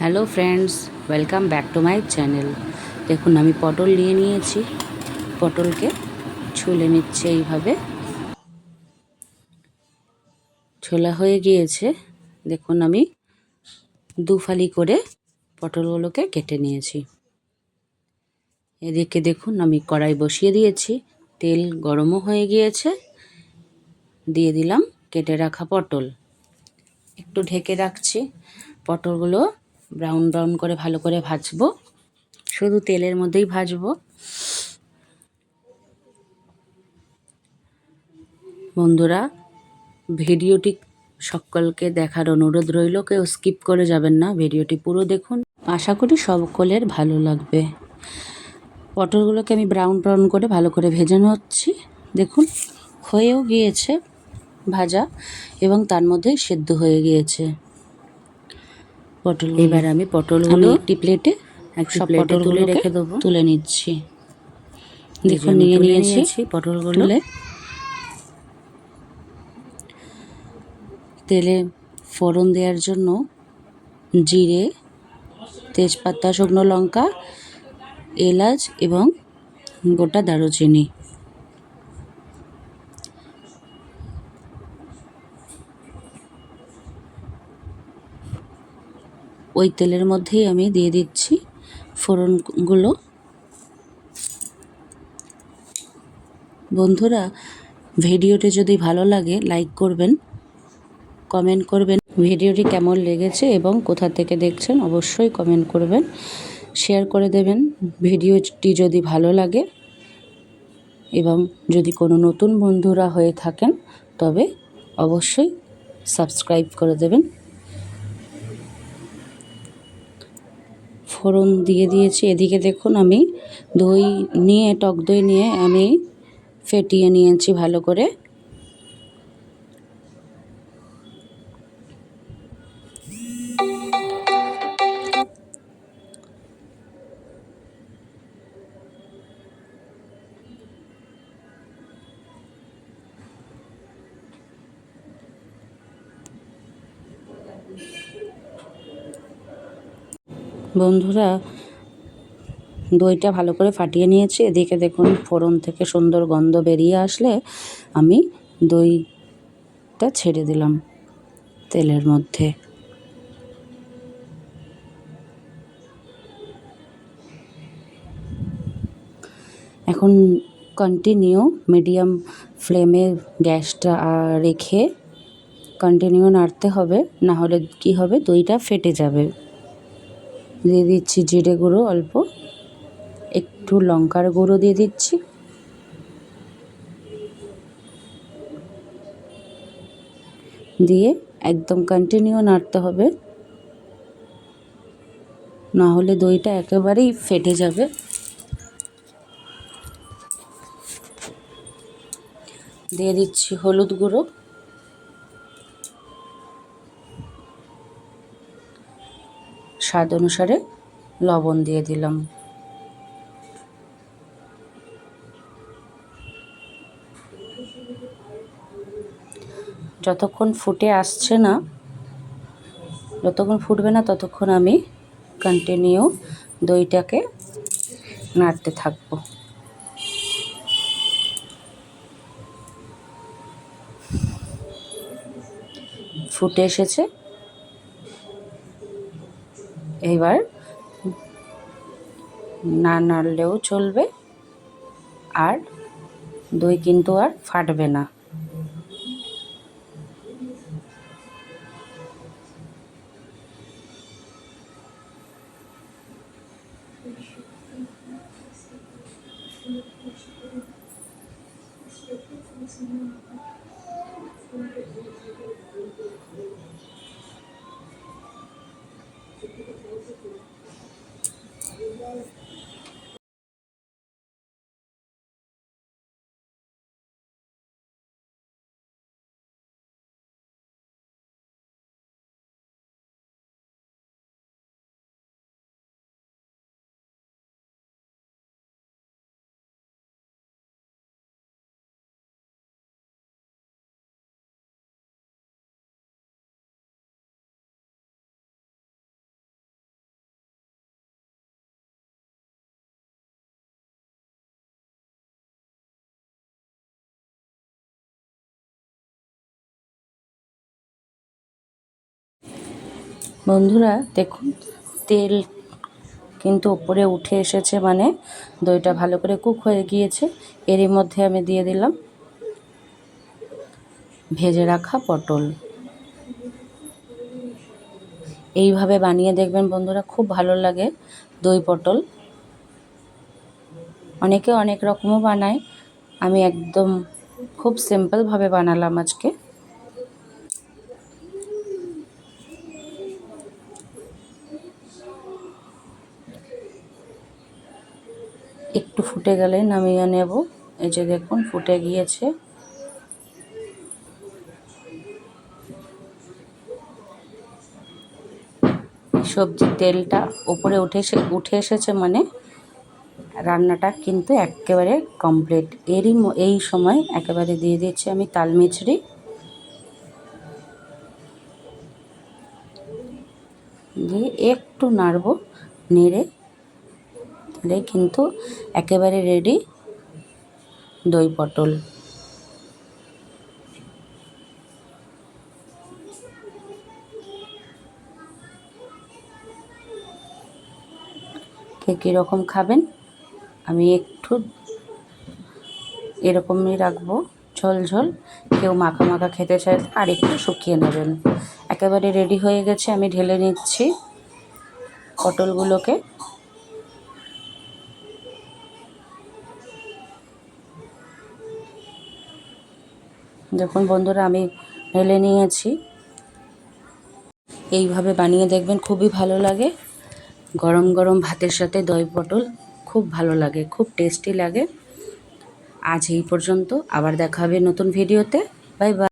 Hello friends, welcome back to my channel. দেখুন আমি পটল নিয়ে নিয়েছি। পটলকে ছুলে নিচ্ছে এইভাবে। ছোলা হয়ে গিয়েছে। দেখুন আমি দুফালি করে পটলগুলোকে কেটে নিয়েছি। এদিকে দেখুন আমি কড়াই বসিয়ে দিয়েছি, তেল গরমও হয়ে গিয়েছে। দিয়ে দিলাম কেটে রাখা পটল। একটু ঢেকে রাখছি। পটলগুলো ব্রাউন ব্রাউন করে ভালো করে ভাজবো, শুধু তেলের মধ্যেই ভাজবো। বন্ধুরা, ভিডিওটি সকলকে দেখার অনুরোধ রইল, কেউ স্কিপ করে যাবেন না, ভিডিওটি পুরো দেখুন। আশা করি সকলের ভালো লাগবে। পটলগুলোকে আমি ব্রাউন ব্রাউন করে ভালো করে ভেজে নিচ্ছি। দেখুন হয়েও গিয়েছে ভাজা এবং তার মধ্যে সেদ্ধ হয়ে গিয়েছে পটল। এবার আমি পটলগুলো একটি প্লেটে সব পটলগুলো রেখে দেবো, তুলে নিচ্ছি। দেখুন নিয়ে নিয়েছি পটলগুলো। তেলে ফোড়ন দেওয়ার জন্য জিরে, তেজপাতা, শুকনো লঙ্কা, এলাচ এবং গোটা দারুচিনি। ওই তেলের মধ্যেই আমি দিয়ে দিচ্ছি ফোড়নগুলো। বন্ধুরা, ভিডিওটি যদি ভালো লাগে লাইক করবেন, কমেন্ট করবেন ভিডিওটি কেমন লেগেছে এবং কোথা থেকে দেখছেন অবশ্যই কমেন্ট করবেন, শেয়ার করে দেবেন ভিডিওটি যদি ভালো লাগে। এবং যদি কোনো নতুন বন্ধুরা হয়ে থাকেন তবে অবশ্যই সাবস্ক্রাইব করে দেবেন। ফোড়ন দিয়ে দিয়েছি। এদিকে দেখুন আমি টক দই নিয়ে আমি ফেটিয়ে নিয়েছি ভালো করে। বন্ধুরা, দইটা ভালো করে ফাটিয়ে নিয়েছি। এদিকে দেখুন ফোড়ন থেকে সুন্দর গন্ধ বেরিয়ে আসলে আমি দইটা ছেড়ে দিলাম তেলের মধ্যে। এখন কন্টিনিউ মিডিয়াম ফ্লেমে গ্যাসটা রেখে কন্টিনিউ নাড়তে হবে, না হলে কি হবে, দইটা ফেটে যাবে। দিয়ে দিচ্ছি জিরে গুঁড়ো অল্প, একটু লঙ্কার গুঁড়ো দিয়ে দিচ্ছি, দিয়ে একদম কন্টিনিউ নাড়তে হবে, না হলে দইটা একেবারেই ফেটে যাবে। দিয়ে দিচ্ছি হলুদ গুঁড়ো, স্বাদ অনুসারে লবণ দিয়ে দিলাম। যতক্ষণ ফুটে আসছে না, যতক্ষণ ফুটবে না ততক্ষণ আমি কন্টিনিউ দইটাকে নাড়তে থাকবো। ফুটে এসেছে, এবার না নাড়লেও চলবে, আর দই কিন্তু আর ফাটবে না। বন্ধুরা দেখুন, তেল কিন্তু উপরে উঠে এসেছে, মানে দইটা ভালো করে কুক হয়ে গিয়েছে। এরই মধ্যে আমি দিয়ে দিলাম ভেজে রাখা পটল। এইভাবে বানিয়ে দেখবেন বন্ধুরা, খুব ভালো লাগে দই পটল। অনেকে অনেক রকমও বানায়, আমি একদম খুব সিম্পলভাবে বানালাম আজকে। একটু ফুটে গেলে নামিয়ে নেব। এই যে দেখুন ফুটে গিয়েছে। সবজির তেলটা উপরে উঠে এসেছে, মানে রান্নাটা কিন্তু একেবারে কমপ্লিট। এই সময় একেবারে দিয়ে দিচ্ছি আমি তাল মিছরি। দিয়ে একটু নাড়ব, নেড়ে তাহলে কিন্তু একেবারে রেডি দই পটল। কে কীরকম খাবেন, আমি একটু এরকমই রাখবো, ঝোল ঝোল। কেউ মাখা মাখা খেতে চাইলে আর একটু শুকিয়ে নেবেন। একেবারে রেডি হয়ে গেছে, আমি ঢেলে নিচ্ছি পটলগুলোকে। দেখুন বন্ধুরা, আমি ঢেলে নিয়েছি। এইভাবে বানিয়ে দেখবেন, খুবই ভালো লাগে। গরম গরম ভাতের সাথে দই পটল খুব ভালো লাগে, খুব টেস্টি লাগে। আজ এই পর্যন্ত, আবার দেখা হবে নতুন ভিডিওতে। Bye bye.